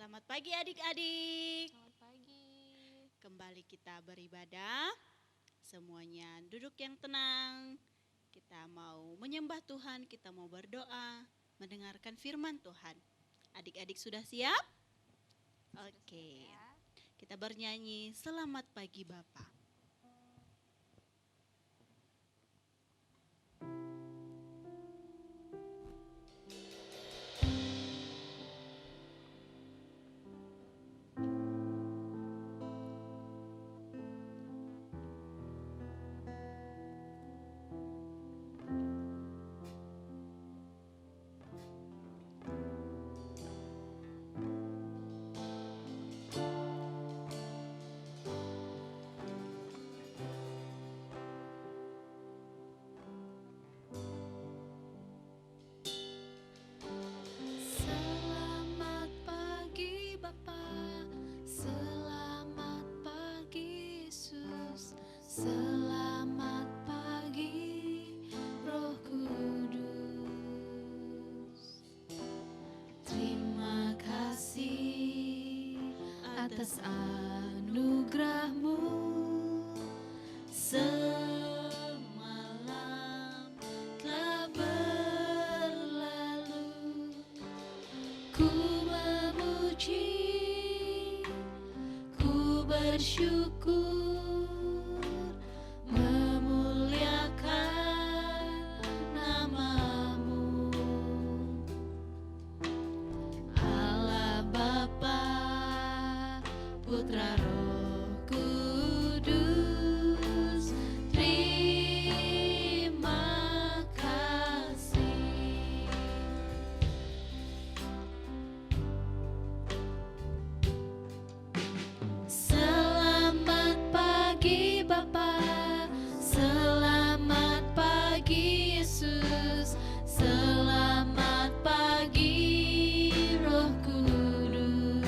Selamat pagi adik-adik. Selamat pagi. Kembali kita beribadah. Semuanya duduk yang tenang. Kita mau menyembah Tuhan, kita mau berdoa, mendengarkan firman Tuhan. Adik-adik sudah siap? Oke. Kita bernyanyi Selamat Pagi Bapa. Selamat pagi Bapa, selamat pagi Yesus, selamat pagi Roh Kudus. Terima kasih atas anugerah-Mu. Semalam telah berlalu, ku memuji, ku bersyukur, memuliakan nama-Mu. Allah Bapa, Putra Roh Kudus, terima kasih. Selamat pagi Bapa, selamat pagi Yesus, selamat pagi Roh Kudus.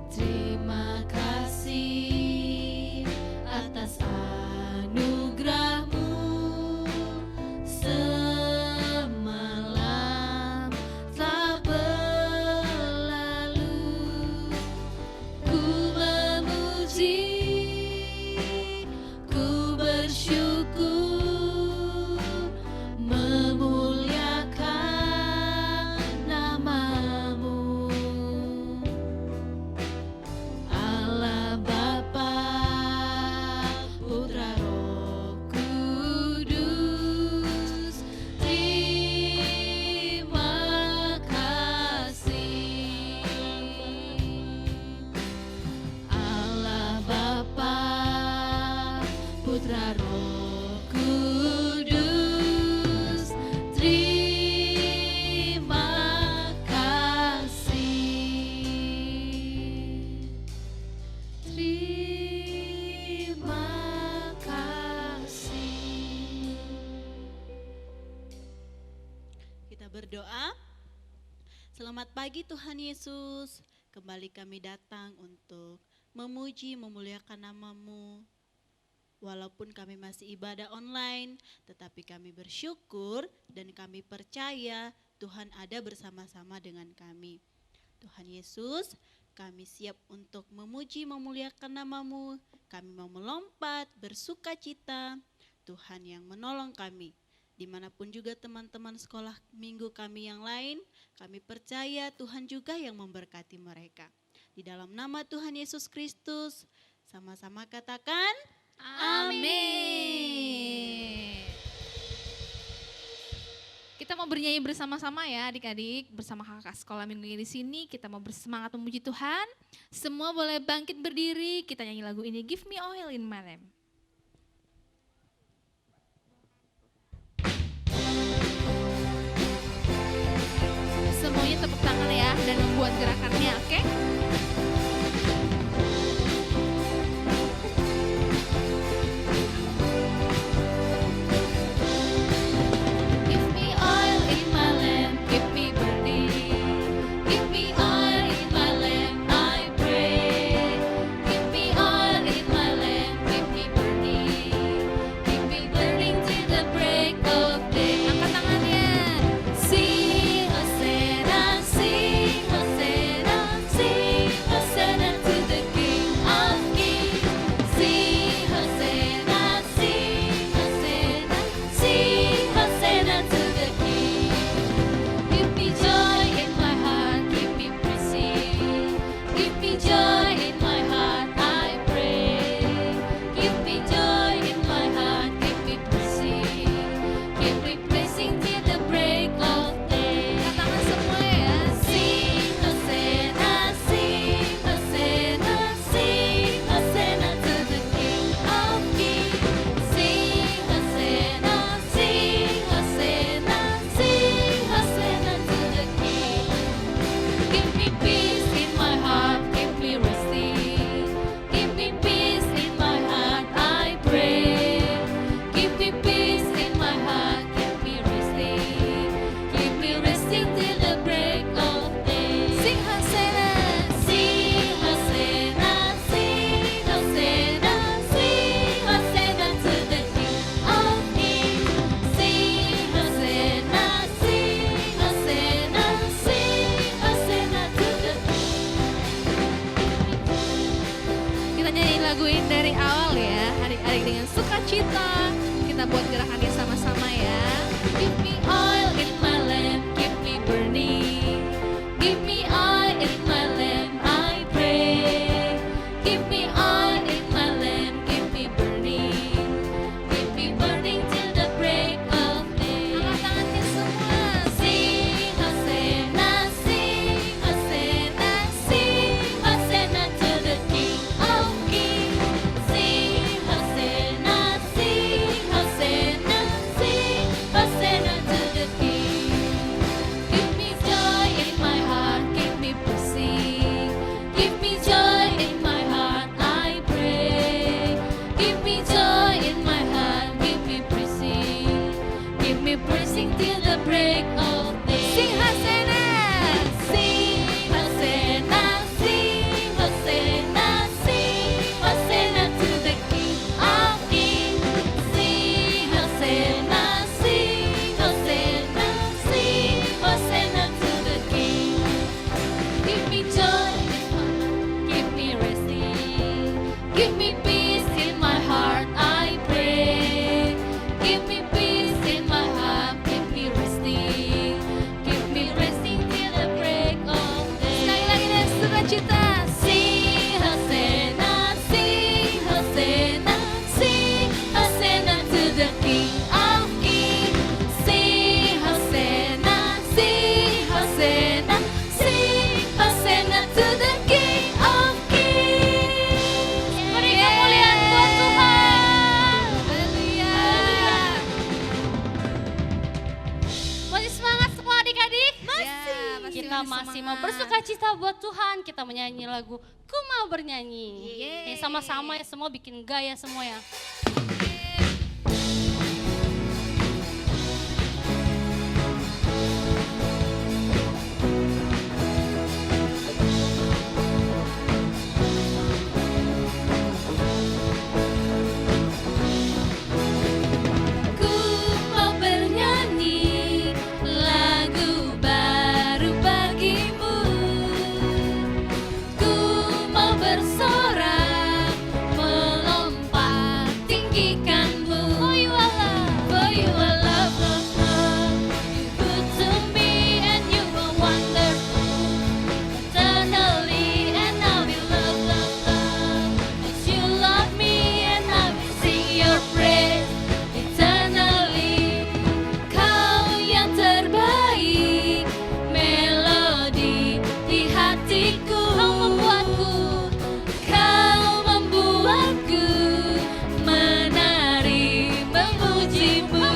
Terima kasih atas anugerah-Mu. Semalam telah berlalu, ku memuji, ku bersyukur, memuliakan nama-Mu. Allah Bapa, Putra Roh Kudus, terima kasih. Allah Bapa, Putra Roh Kudus, terima kasih. Terima kasih. Kita berdoa. Selamat pagi Tuhan Yesus. Kembali kami datang untuk memuji, memuliakan nama-Mu. Walaupun kami masih ibadah online, tetapi kami bersyukur dan kami percaya Tuhan ada bersama-sama dengan kami. Tuhan Yesus, kami siap untuk memuji, memuliakan nama-Mu. Kami mau melompat, bersuka cita, Tuhan yang menolong kami. Dimanapun juga teman-teman sekolah minggu kami yang lain, kami percaya Tuhan juga yang memberkati mereka. Di dalam nama Tuhan Yesus Kristus, sama-sama katakan, Amin. Kita mau bernyanyi bersama-sama ya adik-adik, bersama kakak sekolah minggu ini di sini. Kita mau bersemangat memuji Tuhan. Semua boleh bangkit berdiri, kita nyanyi lagu ini, Give Me Oil in My Lamp. Semuanya tepuk tangan ya dan membuat gerakannya, oke? Give me oil in my lamp, keep me burning. Give me oil in my lamp, I pray. Give me oil in my lamp, keep me burning. Keep me burning till the break of day. Angkat tangannya. Sing, oh, said I sing. Give me peace in my heart, keep me resting. Give me peace in my heart, I pray. Give me peace in my heart, keep me resting. Keep me resting till the break of day. Sing Hosanna, sing Hosanna, sing Hosanna, sing Hosanna to the King of Kings. Sing Hosanna, sing Hosanna, sing Hosanna to the Kita nyanyiin lagu ini dari awal ya, adik-adik dengan sukacita. Kita buat gerakannya sama-sama ya. Give me oil in my lamp, keep me burning. Give me oil in my lamp, I pray. Give me oil in my lamp, keep me burning. Keep me burning till the break of day. Angkat tangannya semua. Sing Hosanna, sing Hosanna, sing Hosanna to the King of Kings. Sing Hosanna, sing Hosanna, sing Hosanna to the King. Give me joy in my heart, keep me pushing. Give me joy in my heart, I pray. Give me joy in my heart, keep me praising. Keep me praising till the break of day. Sing Hosanna, sing Hosanna, sing Hosanna, sing Hosanna to the King of Kings. Sing Hosanna, sing Hosanna, sing Hosanna to the King. Give me joy in my heart, keep me resting. Give me peace in my heart, I pray. Give me peace in my heart, keep me resting. Keep me resting till the break of day. Sekali lagi dengan sukacita. Sing Hosanna, sing Hosanna, sing Hosanna to the King of Kings. Sing Hosanna, sing Hosanna, sing Hosanna to the King of Kings. Beri kemuliaan buat Tuhan. Haleluya. Masih semangat semua adik-adik? Kita masih mau bersukacita buat Tuhan. Kita menyanyi lagu Ku Mau Bernyanyi. Sama-sama ya, semua bikin gaya semua ya. Ku mau bernyanyi lagu baru bagimu. Ku mau bersorak melompat tinggikanmu. For you I love, for you I love, love, love. You good to me and you are wonderful. Eternally and I will love, love, love. As you love me and I will sing your praise. Eternally, kau yang terbaik, melodi di hatiku. Kau membuatku menari memujimu.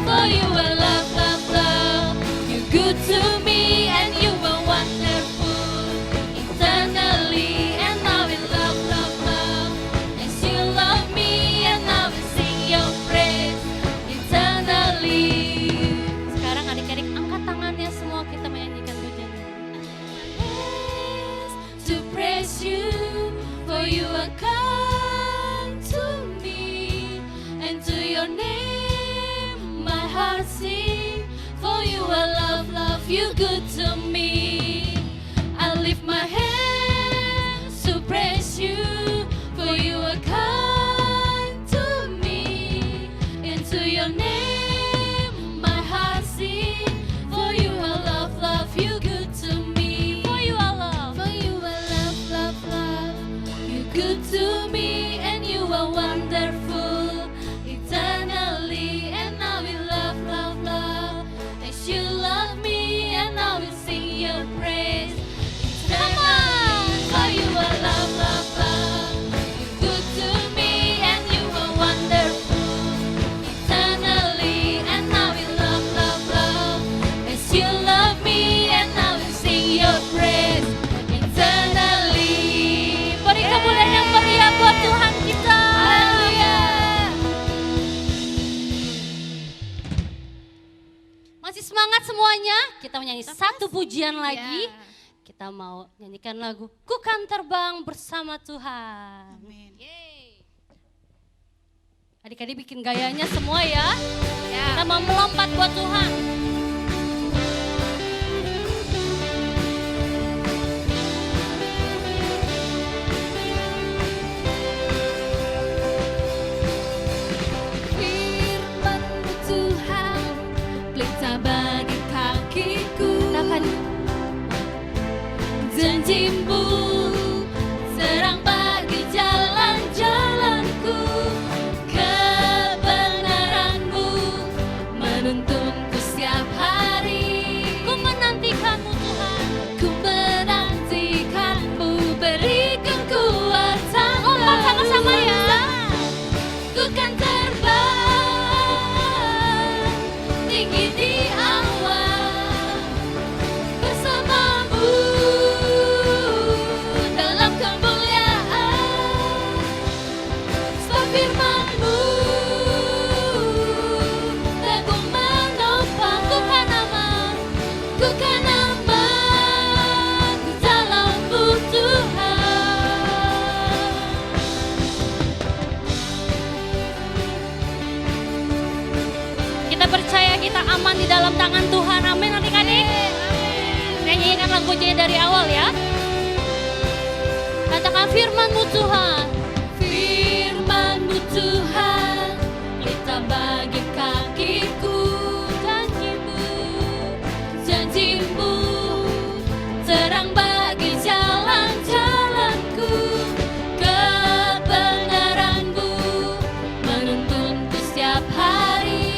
For you I love, love, love. You good to me and you are wonderful. Eternally and I will love, love, love. As you love me and I will sing your praise. Eternally. Sekarang adik-adik angkat tangannya semua, kita menyanyikan pujian. To praise you, for you are kind to me, and to your name my heart sing. For you I love, love, you good to me. I lift my hands to praise you, for you are kind to me, and to your name my heart sing. For you I love, love, you good to me. For you I love, love, love. You good to me and you are wonderful. Eternally and I will love, love, love. As you love me and I will sing your praise. Eternally. kita mau nyanyi satu pujian lagi. Ya. Kita mau nyanyikan lagu Ku Kan Terbang Bersama Tuhan. Amin. Yeay. Adik-adik bikin gayanya semua ya. Ya. Kita mau melompat buat Tuhan. Firman-Mu Tuhan, pelita bagi kakiku. Katakan Janji-Mu, terang bagi jalan-jalanku. Kebenaran-Mu menuntunku setiap hari. ku menantikanmu Tuhan. Ku menantikan-Mu, berikan kuatan. Lompat sama-sama ya. Ku kan terbang tinggi di awan bersama-Mu dalam kemuliaan. Sebab firman-Mu teguh menopang. Ku kan aman di dalam-Mu Tuhan. Kita percaya kita aman di dalam tangan Tuhan. Amin adik-adik. Nyanyikan lagunya dari awal ya. Katakan firman-Mu Tuhan. Firman-Mu Tuhan, pelita bagi kakiku. Janji-Mu, terang bagi jalan-jalanku. Kebenaran-Mu menuntunku setiap hari.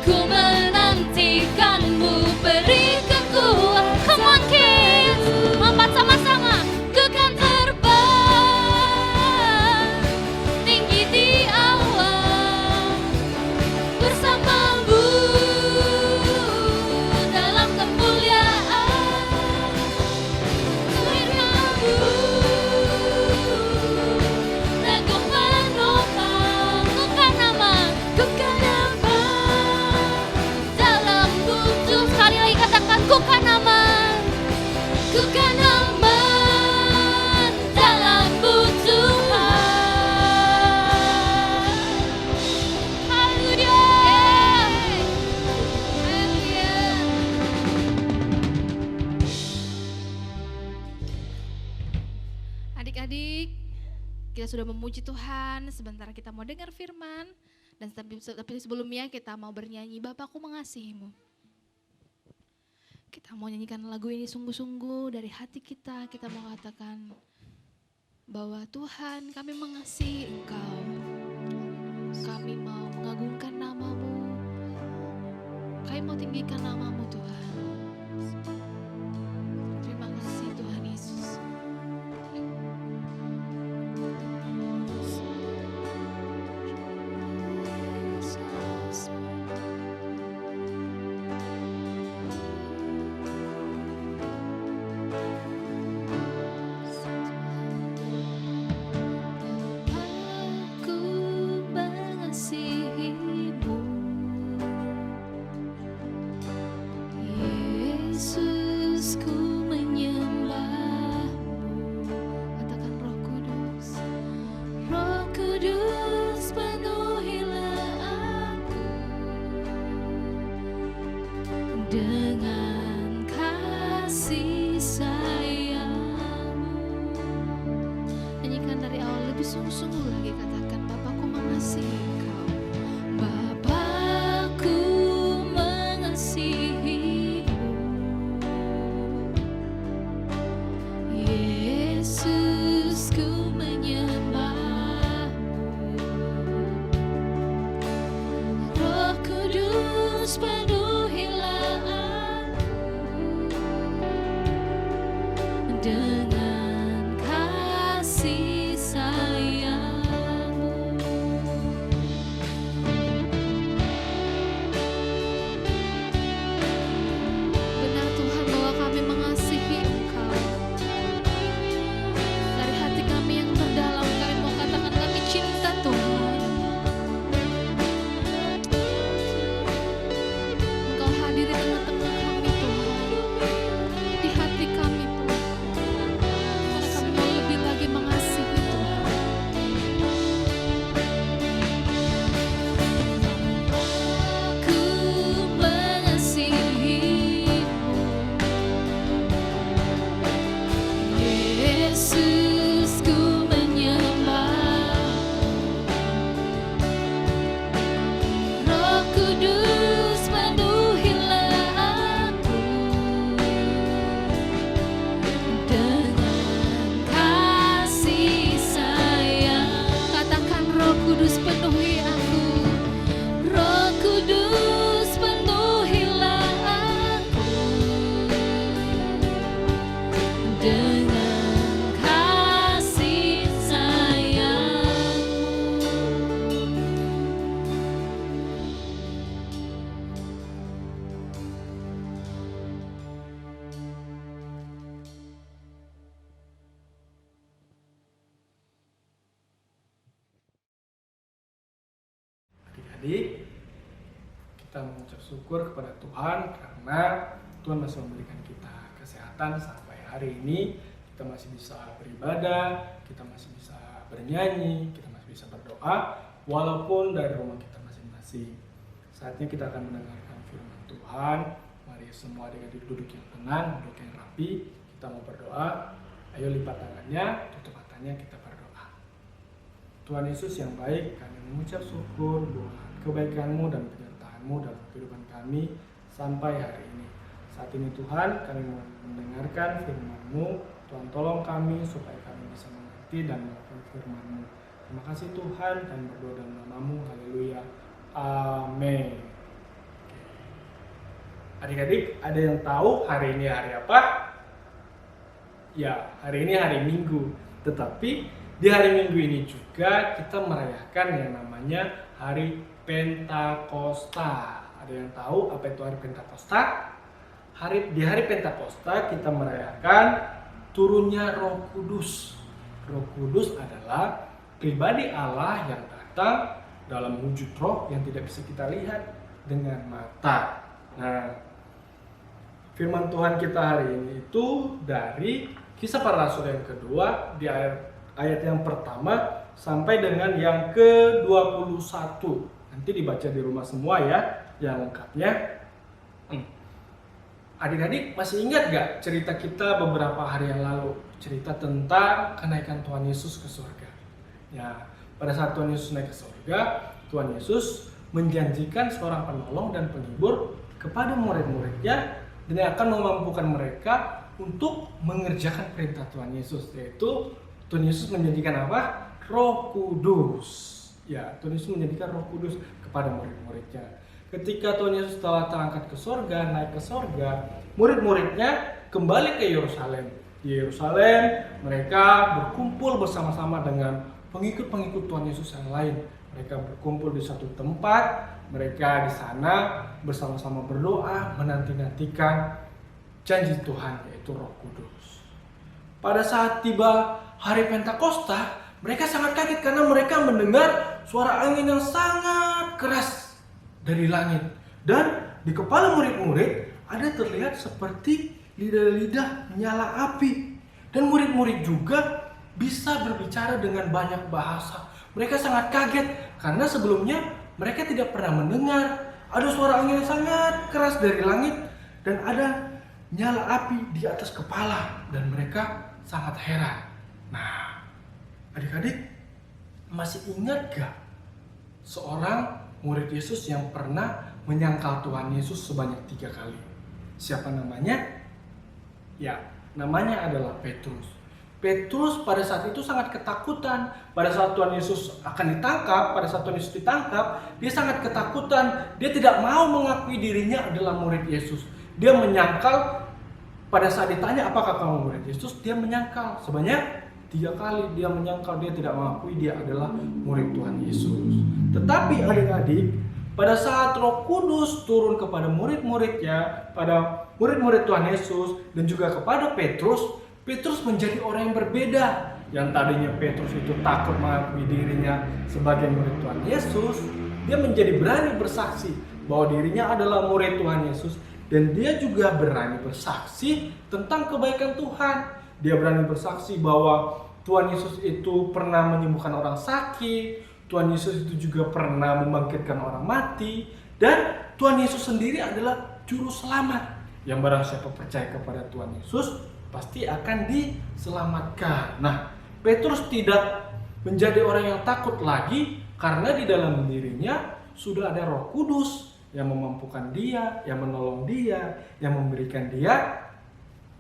Ku menantikan-Mu, berikan kuat. Come on kids. Lompat sama-sama. Ku kan terbang tinggi di awan bersama-Mu dalam kemuliaan. Firman-Mu teguh menopang. Ku kan aman dalam-Mu Tuhan. Sekali lagi katakan ku kan aman. Ku kan aman dalam-Mu Tuhan. Haleluya. Haleluya. Adik-adik, kita sudah memuji Tuhan, sebentar kita mau dengar firman. Dan tapi sebelumnya kita mau bernyanyi Bapakku Mengasihimu. Kita mau nyanyikan lagu ini sungguh-sungguh dari hati kita. Kita mau katakan bahwa Tuhan, kami mengasihi Engkau. Kami mau mengagungkan nama-Mu. Kami mau tinggikan nama-Mu Tuhan. Terima kasih Tuhan Yesus. Aku mengasihimu, Yesus, ku menyembahmu. Katakan Roh Kudus, Roh Kudus penuhilah aku dengan kasih sayang-Mu. Nyanyikan dari awal lebih sungguh-sungguh lagi, katakan Bapakku mengasihi Engkau. Bapakku mengasihimu, Yesus, ku menyembahmu. Roh Kudus penuhilah aku dengan kasih sayang-Mu. Benar Tuhan bahwa kami mengasihi Engkau. Dari hati kami yang terdalam kami mau katakan kami cinta Tuhan. Engkau adik-adik, kita mengucap syukur kepada Tuhan karena Tuhan masih memberikan kita kesehatan sampai hari ini. Kita masih bisa beribadah, kita masih bisa bernyanyi, kita masih bisa berdoa walaupun dari rumah kita masing-masing. Saatnya kita akan mendengarkan firman Tuhan. Mari semua adik-adik duduk yang tenang, duduk yang rapi. Kita mau berdoa. Ayo lipat tangannya, tutup matanya, kita berdoa. Tuhan Yesus yang baik, kami mengucap syukur buat kebaikan-Mu dan penyertaan-Mu dalam kehidupan kami sampai hari ini. Saat ini Tuhan, kami mendengarkan firman-Mu. Tuhan tolong kami supaya kami bisa mengerti dan melakukan firman-Mu. Terima kasih Tuhan, kami berdoa dalam nama-Mu. Haleluya. Amin. Adik-adik, ada yang tahu hari ini hari apa? Ya, hari ini hari Minggu. Tetapi di hari Minggu ini juga kita merayakan yang namanya Hari Pentakosta. Ada yang tahu apa itu Hari Pentakosta? Di hari Pentakosta kita merayakan turunnya Roh Kudus. Roh Kudus adalah pribadi Allah yang datang dalam wujud roh yang tidak bisa kita lihat dengan mata. Nah, firman Tuhan kita hari ini itu dari Kisah Para Rasul yang kedua di ayat yang pertama sampai dengan yang ke-21. Nanti dibaca di rumah semua ya, yang lengkapnya. Adik-adik masih ingat gak cerita kita beberapa hari yang lalu? Cerita tentang kenaikan Tuhan Yesus ke surga. Ya, pada saat Tuhan Yesus naik ke surga, Tuhan Yesus menjanjikan seorang penolong dan penghibur kepada murid-muridnya dan yang akan memampukan mereka untuk mengerjakan perintah Tuhan Yesus, yaitu Tuhan Yesus menjanjikan apa? Roh Kudus. Ya, Tuhan Yesus menjanjikan Roh Kudus kepada murid-muridnya. Ketika Tuhan Yesus telah terangkat ke sorga, naik ke sorga, murid-muridnya kembali ke Yerusalem. Di Yerusalem, mereka berkumpul bersama-sama dengan pengikut-pengikut Tuhan Yesus yang lain. Mereka berkumpul di satu tempat, mereka di sana bersama-sama berdoa, menanti-nantikan janji Tuhan, yaitu Roh Kudus. Pada saat tiba hari Pentakosta, mereka sangat kaget karena mereka mendengar suara angin yang sangat keras dari langit. Dan di kepala murid-murid ada terlihat seperti lidah-lidah menyala api. Dan murid-murid juga bisa berbicara dengan banyak bahasa. Mereka sangat kaget karena sebelumnya mereka tidak pernah mendengar ada suara angin yang sangat keras dari langit dan ada nyala api di atas kepala, dan mereka sangat heran. Nah, adik-adik masih ingat gak seorang murid Yesus yang pernah menyangkal Tuhan Yesus sebanyak 3 kali? Siapa namanya? Ya, namanya adalah Petrus. Petrus pada saat itu sangat ketakutan. Pada saat Tuhan Yesus akan ditangkap, pada saat Tuhan Yesus ditangkap, dia sangat ketakutan. Dia tidak mau mengakui dirinya adalah murid Yesus. Dia menyangkal. Pada saat ditanya apakah kamu murid Yesus, dia menyangkal sebanyak 3 kali. Dia menyangkal, dia tidak mengakui dia adalah murid Tuhan Yesus. Tetapi adik-adik, pada saat Roh Kudus turun kepada murid-muridnya, pada murid-murid Tuhan Yesus dan juga kepada Petrus, Petrus menjadi orang yang berbeda. Yang tadinya Petrus itu takut mengakui dirinya sebagai murid Tuhan Yesus, dia menjadi berani bersaksi bahwa dirinya adalah murid Tuhan Yesus, dan dia juga berani bersaksi tentang kebaikan Tuhan. Dia berani bersaksi bahwa Tuhan Yesus itu pernah menyembuhkan orang sakit, Tuhan Yesus itu juga pernah membangkitkan orang mati, dan Tuhan Yesus sendiri adalah juru selamat. Yang barang siapa percaya kepada Tuhan Yesus pasti akan diselamatkan. Nah, Petrus tidak menjadi orang yang takut lagi karena di dalam dirinya sudah ada Roh Kudus yang memampukan dia, yang menolong dia, yang memberikan dia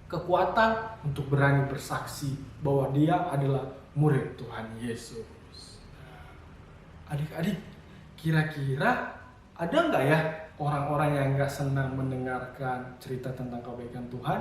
kekuatan untuk berani bersaksi bahwa dia adalah murid Tuhan Yesus. Adik-adik, kira-kira ada nggak ya orang-orang yang nggak senang mendengarkan cerita tentang kebaikan Tuhan?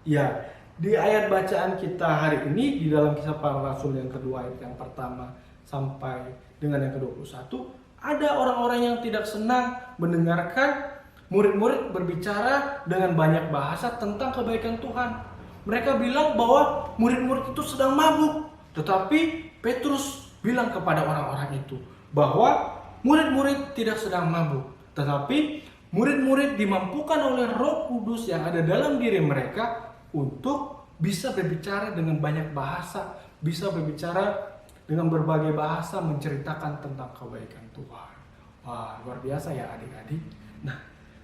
Ya, di ayat bacaan kita hari ini di dalam Kisah Para Rasul yang kedua ayat yang pertama sampai dengan yang ke-21, ada orang-orang yang tidak senang mendengarkan murid-murid berbicara dengan banyak bahasa tentang kebaikan Tuhan. Mereka bilang bahwa murid-murid itu sedang mabuk. Tetapi Petrus bilang kepada orang-orang itu bahwa murid-murid tidak sedang mabuk, tetapi murid-murid dimampukan oleh Roh Kudus yang ada dalam diri mereka untuk bisa berbicara dengan banyak bahasa, bisa berbicara dengan berbagai bahasa menceritakan tentang kebaikan Tuhan. Wah, luar biasa ya adik-adik. Nah,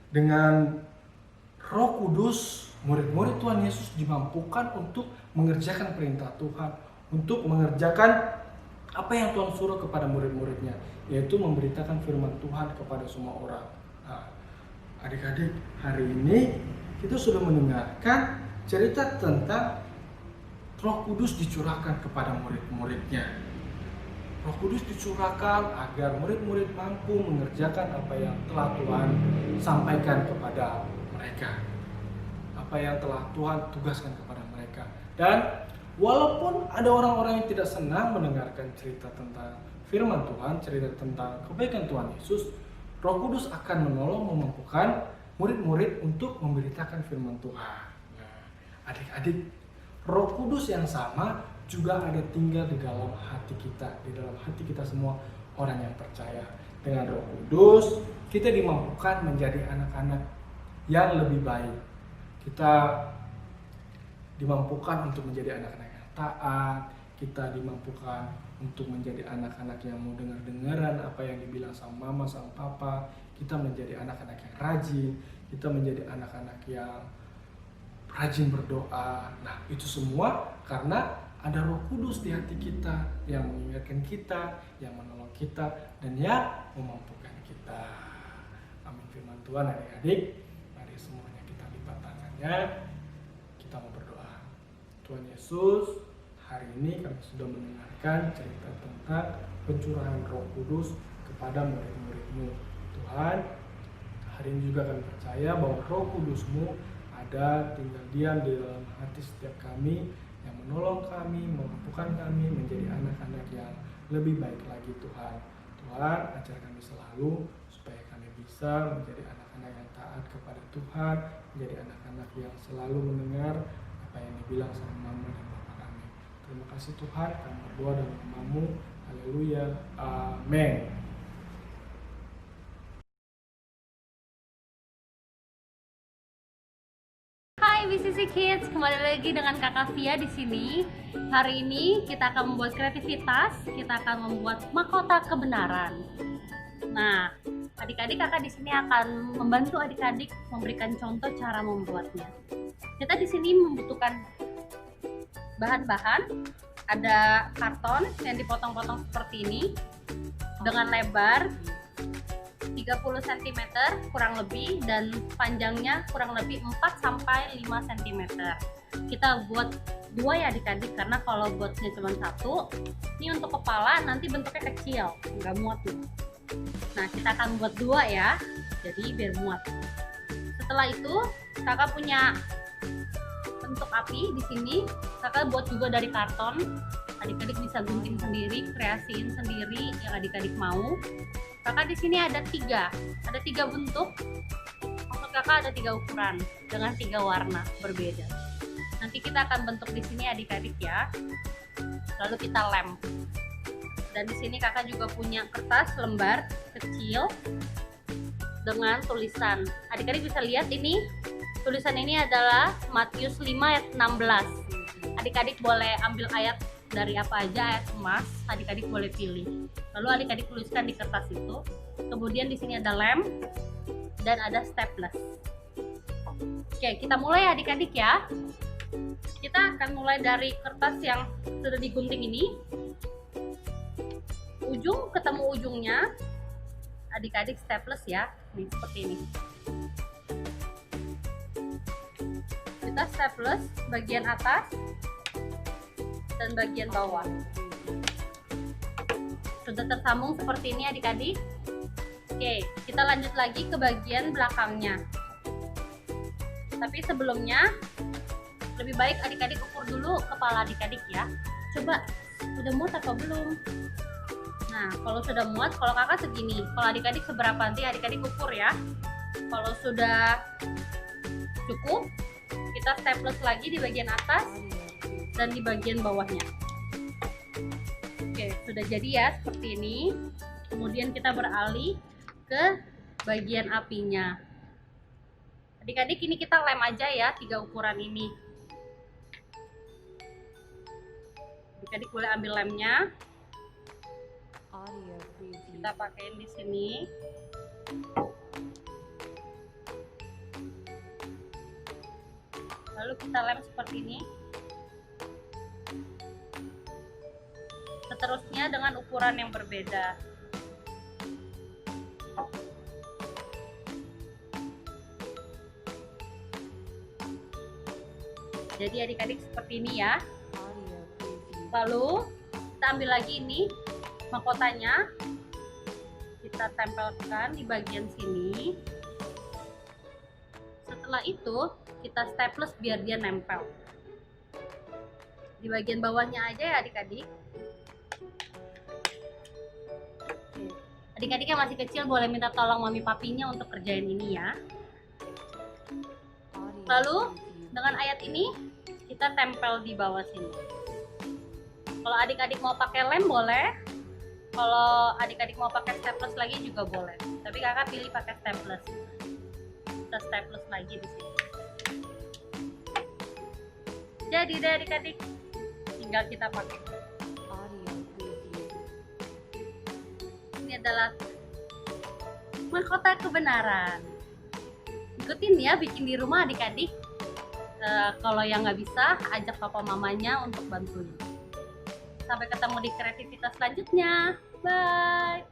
dengan Roh Kudus, murid-murid Tuhan Yesus dimampukan untuk mengerjakan perintah Tuhan, untuk mengerjakan apa yang Tuhan suruh kepada murid-muridnya, yaitu memberitakan firman Tuhan kepada semua orang. Nah, adik-adik, hari ini kita sudah mendengarkan cerita tentang Roh Kudus dicurahkan kepada murid-muridnya. Roh Kudus dicurahkan agar murid-murid mampu mengerjakan apa yang telah Tuhan sampaikan kepada mereka, apa yang telah Tuhan tugaskan kepada mereka. Dan walaupun ada orang-orang yang tidak senang mendengarkan cerita tentang firman Tuhan, cerita tentang kebaikan Tuhan Yesus, Roh Kudus akan menolong memampukan murid-murid untuk memberitakan firman Tuhan. Nah, adik-adik, Roh Kudus yang sama juga ada tinggal di dalam hati kita, di dalam hati kita semua orang yang percaya. Dengan Roh Kudus, kita dimampukan menjadi anak-anak yang lebih baik. Kita dimampukan untuk menjadi anak-anak yang taat, kita dimampukan untuk menjadi anak-anak yang mau dengar-dengaran apa yang dibilang sama mama, sama papa. Kita menjadi anak-anak yang rajin, kita menjadi anak-anak yang rajin berdoa. Nah, itu semua karena ada Roh Kudus di hati kita yang mengingatkan kita, yang menolong kita, dan yang memampukan kita. Amin firman Tuhan adik-adik. Mari semuanya kita lipat tangannya. Kita mau berdoa. Tuhan Yesus, hari ini kami sudah mendengarkan cerita tentang pencurahan Roh Kudus kepada murid-murid-Mu. Tuhan, hari ini juga kami percaya bahwa Roh Kudus-Mu ada tinggal diam di dalam hati setiap kami, yang menolong kami, memampukan kami menjadi anak-anak yang lebih baik lagi Tuhan. Tuhan, ajar kami selalu supaya kami bisa menjadi anak-anak yang taat kepada Tuhan, menjadi anak-anak yang selalu mendengar apa yang dibilang sama mama dan papa kami. Terima kasih Tuhan, kami berdoa dalam nama-Mu. Haleluya. Amin. Hai BCC Kids, kembali lagi dengan Kakak Via di sini. Hari ini kita akan membuat kreativitas, kita akan membuat mahkota kebenaran. Nah, adik-adik kakak di sini akan membantu adik-adik memberikan contoh cara membuatnya. Kita di sini membutuhkan bahan-bahan, ada karton yang dipotong-potong seperti ini dengan lebar 30 cm kurang lebih dan panjangnya kurang lebih 4 sampai 5 cm. Kita buat dua ya adik-adik, karena kalau buatnya cuma satu, ini untuk kepala nanti bentuknya kecil, nggak muat nih. Nah, kita akan buat dua ya, jadi biar muat. Setelah itu, kakak punya bentuk api di sini. Kakak buat juga dari karton. Adik-adik bisa gunting sendiri, kreasiin sendiri yang adik-adik mau. Kakak di sini ada tiga bentuk. Maksud kakak ada 3 ukuran dengan 3 warna berbeda. Nanti kita akan bentuk di sini adik-adik ya. Lalu kita lem. Dan di sini kakak juga punya kertas lembar kecil dengan tulisan. Adik-adik bisa lihat ini. Tulisan ini adalah Matius 5 ayat 16. Adik-adik boleh ambil ayat dari apa aja, ayat emas, adik-adik boleh pilih. Lalu adik-adik tuliskan di kertas itu. Kemudian di sini ada lem dan ada staples. Oke, kita mulai adik-adik ya. Kita akan mulai dari kertas yang sudah digunting ini. Ujung ketemu ujungnya, adik-adik staples ya. Nih seperti ini. Kita staples bagian atas dan bagian bawah. Sudah tersambung seperti ini adik-adik. Oke, kita lanjut lagi ke bagian belakangnya. Tapi sebelumnya lebih baik adik-adik ukur dulu kepala adik-adik ya. Coba udah muat atau belum? Nah, kalau sudah muat, kalau kakak segini, kalau adik-adik seberapa, nanti adik-adik ukur ya. Kalau sudah cukup, kita staples lagi di bagian atas dan di bagian bawahnya. Oke, sudah jadi ya seperti ini. Kemudian kita beralih ke bagian apinya. Adik-adik, ini kita lem aja ya 3 ukuran ini. Adik-adik boleh ambil lemnya. Kita pakein di sini. Lalu kita lem seperti ini. Seterusnya dengan ukuran yang berbeda. Jadi adik-adik seperti ini ya. Lalu kita ambil lagi ini mahkotanya, kita tempelkan di bagian sini. Setelah itu kita staples biar dia nempel. Di bagian bawahnya aja ya adik-adik. Adik-adik yang masih kecil boleh minta tolong mami papinya untuk kerjain ini ya. Lalu dengan ayat ini kita tempel di bawah sini. Kalau adik-adik mau pakai lem boleh. Kalau adik-adik mau pakai staples lagi juga boleh. Tapi kakak pilih pakai staples. Kita staples lagi di sini. Jadi deh adik-adik, tinggal kita pakai. Ini adalah mahkota kebenaran. Ikutin ya, bikin di rumah adik-adik. Kalau yang nggak bisa, ajak papa mamanya untuk bantuin. Sampai ketemu di kreativitas selanjutnya. Bye.